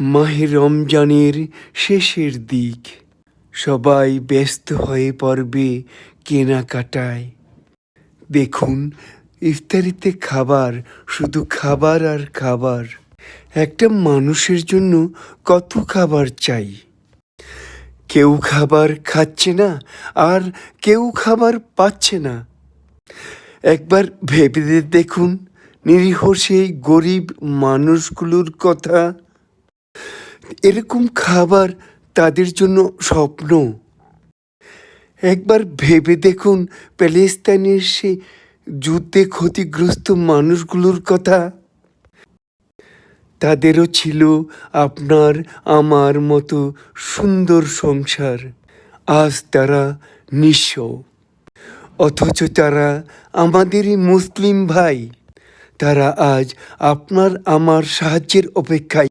মাহে রমজানের শেষের দিক, সবাই ব্যস্ত হয়ে পড়বে কেনাকাটায়। দেখুন, ইফতারিতে খাবার, শুধু খাবার আর খাবার। একটা মানুষের জন্য কত খাবার চাই। কেউ খাবার খাচ্ছে না, আর কেউ খাবার পাচ্ছে না। একবার ভেবে দেখুন নিরীহ সেই গরিব মানুষগুলোর কথা। এরকম খাবার তাদের জন্য স্বপ্ন। একবার ভেবে দেখুন প্যালেস্তাইনের সে যুদ্ধে ক্ষতিগ্রস্ত মানুষগুলোর কথা। তাদেরও ছিল আপনার আমার মতো সুন্দর সংসার। আজ তারা নিঃস্ব, অথচ তারা আমাদেরই মুসলিম ভাই। তারা আজ আপনার আমার সাহায্যের অপেক্ষায়।